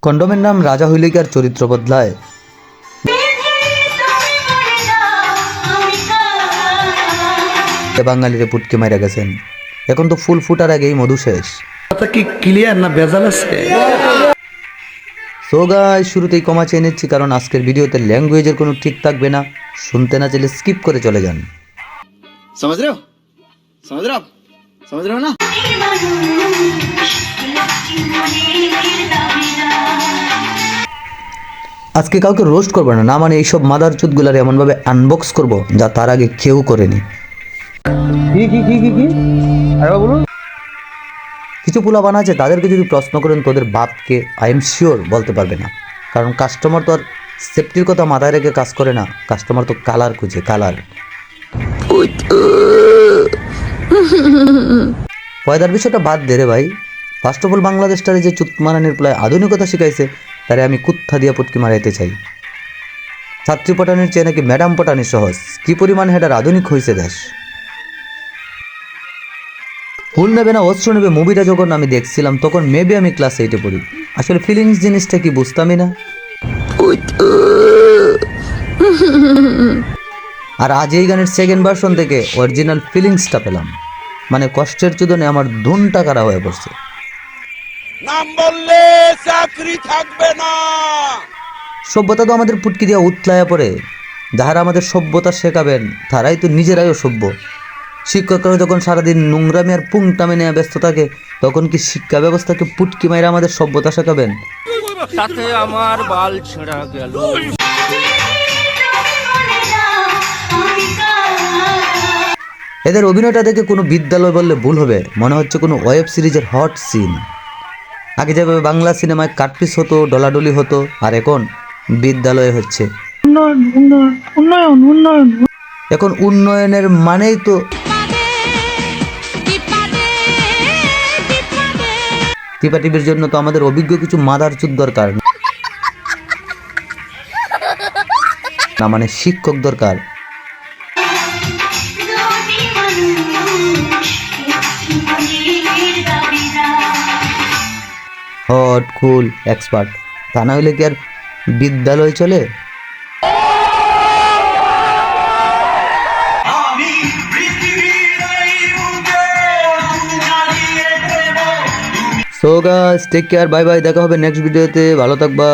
কন্ডমের নাম রাজা হইলে কি আর চরিত্র বদলায়? বাঙালিরে পুটকে মাইরা গেছেন, এখন তো ফুল ফুটার আগেই মধু শেষ। কি ক্লিয়ার না ভেজাল আছে? সো গাইস, শুরুতেই ক্ষমা চেয়ে নিচ্ছি, কারণ আজকের ভিডিওতে ল্যাঙ্গুয়েজের কোনো ঠিক থাকবে না। শুনতে না চাইলে স্কিপ করে চলে যান। समझ रहे हो आप समझ रहे हो ना? আজকে কাউকে রোস্ট করবো না, না মানে এইসব মাদার চুতগুলার এমনভাবে আনবক্স করব যা তার আগে কেউ করেনি। কিছু পোলাপান আছে, তাদেরকে যদি প্রশ্ন করেন তোদের বাপকে, আই এম শিওর বলতে পারবে না। কারণ কাস্টমার তো আর সেফটির কথা মাথায় রেখে কাজ করে না, কাস্টমার তো কালার খুঁজে, কালার। পয়দার বিষয়টা বাদ দে রে ভাই। ফার্স্ট অফ অল বাংলাদেশটারে যে চুত মারানির প্রায় আধুনিকতা শিখাইছে, তারে আমি কুত্থা দিয়া পুটকি মারাইতে চাই। ছাত্রী পটানির চেয়ে নাকি ম্যাডাম পটানি সহজ, কি পরিমাণ হেটার আধুনিক হয়েছে দেশ। ফুল নেবে না অস্ত্র নেবে মুভিটা যখন আমি দেখছিলাম, তখন মেবি আমি ক্লাস 8-এ পড়ি। আসলে ফিলিংস জিনিসটা কি বুঝতামই না। আর আজ এই গানের সেকেন্ড ভার্সন থেকে অরিজিনাল ফিলিংসটা পেলাম। মানে কষ্টের চুদনে আমার ধুনটা কারা হয়ে পড়ছে। নাম বললে চাকরি থাকবে না। সভ্যতা তো আমাদের পুটকি দিয়া উতলায়া পড়ে। যাহারা আমাদের সভ্যতা শেখাবেন তারাই তো নিজেরাই অসভ্য। শিক্ষকরা যখন সারাদিন নোংরামি আর পুংটামে নেওয়া ব্যস্ত থাকে, তখন কি শিক্ষা ব্যবস্থাকে পুটকি মাইরা আমাদের সভ্যতা শেখাবেন? তাতে আমার বাল ছেঁড়া গেল। এদের অভিনয়টা দেখে কোনো বিদ্যালয় বললে ভুল হবে, মনে হচ্ছে কোনো ওয়েব সিরিজের হট সিন। আগে যেভাবে বাংলা সিনেমায় কাটপিস হতো, ডলাডলি হতো, আর এখন বিদ্যালয়ে হচ্ছে এখন উন্নয়নের মানেই তো টিপাটিপির জন্য তো আমাদের অভিজ্ঞ কিছু মাদার চুদ দরকার না, মানে শিক্ষক দরকার। হট কুল এক্সপার্ট, তা না হইলে কি আর বিদ্যালয় চলে? So guys, take care, bye bye, দেখা হবে নেক্সট ভিডিওতে, ভালো থাকবা।